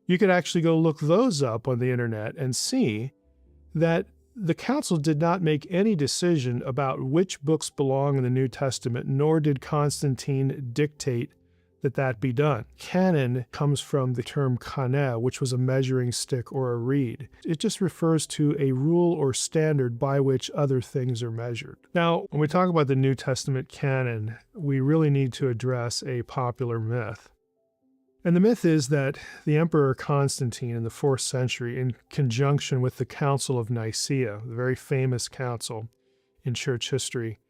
You could actually go look those up on the internet and see that the council did not make any decision about which books belong in the New Testament, nor did Constantine dictate that that be done. Canon comes from the term Canon, which was a measuring stick or a reed. It just refers to a rule or standard by which other things are measured. Now, when we talk about the New Testament canon, we really need to address a popular myth. And the myth is that the Emperor Constantine in the 4th century, in conjunction with the Council of Nicaea, the very famous council in church history,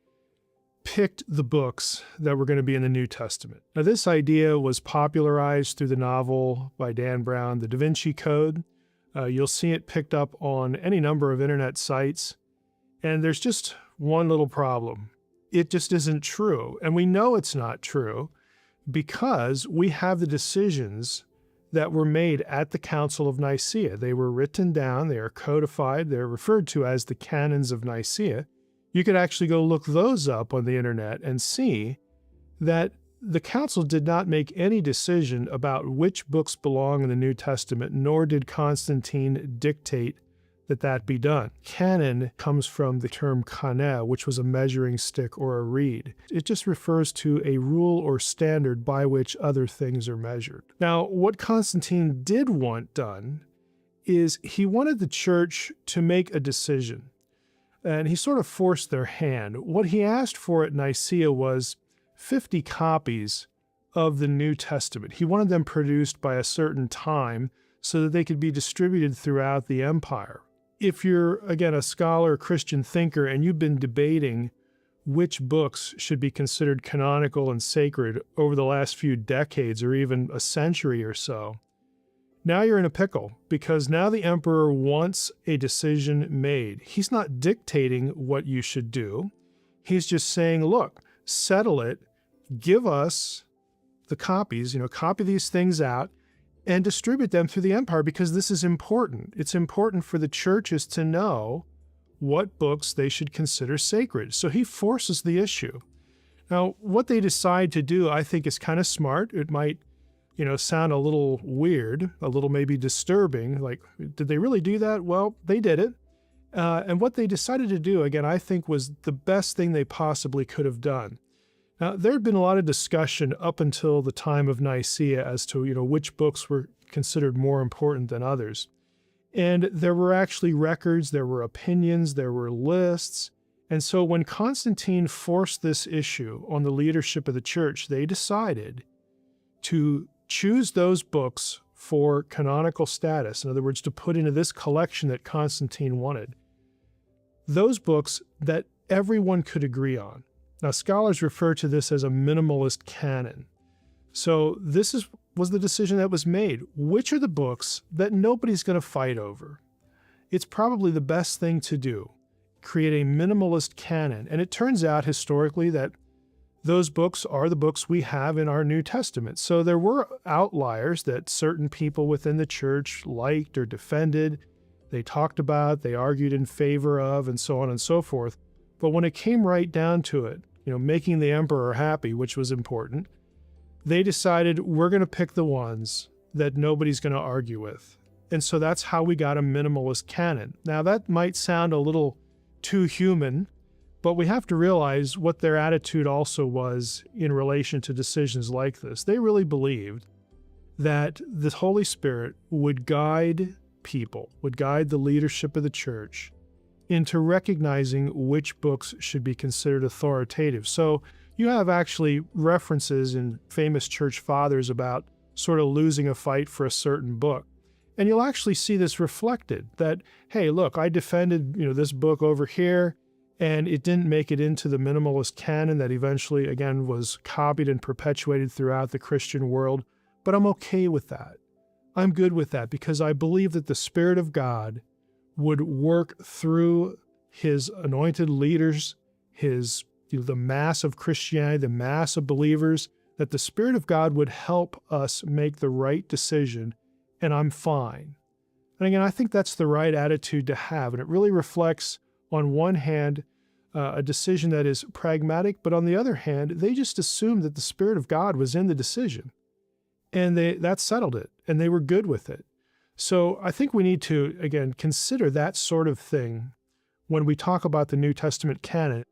picked the books that were going to be in the New Testament. Now, this idea was popularized through the novel by Dan Brown, The Da Vinci Code. You'll see it picked up on any number of internet sites. And there's just one little problem. It just isn't true. And we know it's not true because we have the decisions that were made at the Council of Nicaea. They were written down, they are codified, they're referred to as the Canons of Nicaea. You could actually go look those up on the internet and see that the council did not make any decision about which books belong in the New Testament, nor did Constantine dictate that that be done. Canon comes from the term canon, which was a measuring stick or a reed. It just refers to a rule or standard by which other things are measured. Now, what Constantine did want done is he wanted the church to make a decision. And he sort of forced their hand. What he asked for at Nicaea was 50 copies of the New Testament. He wanted them produced by a certain time so that they could be distributed throughout the empire. If you're, again, a scholar, Christian thinker, and you've been debating which books should be considered canonical and sacred over the last few decades or even a century or so, now you're in a pickle, because now the emperor wants a decision made. He's not dictating what you should do. He's just saying, look, settle it, give us the copies, copy these things out and distribute them through the empire, because this is important. It's important for the churches to know what books they should consider sacred. So he forces the issue. Now, what they decide to do, I think, is kind of smart. It might sound a little weird, a little maybe disturbing. Like, did they really do that? Well, they did it. And what they decided to do, again, I think was the best thing they possibly could have done. Now, there had been a lot of discussion up until the time of Nicaea as to, which books were considered more important than others. And there were actually records, there were opinions, there were lists. And so when Constantine forced this issue on the leadership of the church, they decided to choose those books for canonical status, in other words, to put into this collection that Constantine wanted. Those books that everyone could agree on. Now, scholars refer to this as a minimalist canon. So this was the decision that was made. Which are the books that nobody's going to fight over? It's probably the best thing to do, create a minimalist canon. And it turns out historically that those books are the books we have in our New Testament. So there were outliers that certain people within the church liked or defended, they talked about, they argued in favor of, and so on and so forth. But when it came right down to it, making the emperor happy, which was important, they decided we're going to pick the ones that nobody's going to argue with. And so that's how we got a minimalist canon. Now, that might sound a little too human, but we have to realize what their attitude also was in relation to decisions like this. They really believed that the Holy Spirit would guide people, would guide the leadership of the church into recognizing which books should be considered authoritative. So you have actually references in famous church fathers about sort of losing a fight for a certain book. And you'll actually see this reflected that, hey, look, I defended, this book over here, and it didn't make it into the minimalist canon that eventually, again, was copied and perpetuated throughout the Christian world. But I'm okay with that. I'm good with that because I believe that the Spirit of God would work through his anointed leaders, the mass of Christianity, the mass of believers, that the Spirit of God would help us make the right decision, and I'm fine. And again, I think that's the right attitude to have, and it really reflects, on one hand, a decision that is pragmatic, but on the other hand, they just assumed that the Spirit of God was in the decision. and that settled it, and they were good with it. So I think we need to, again, consider that sort of thing when we talk about the New Testament canon.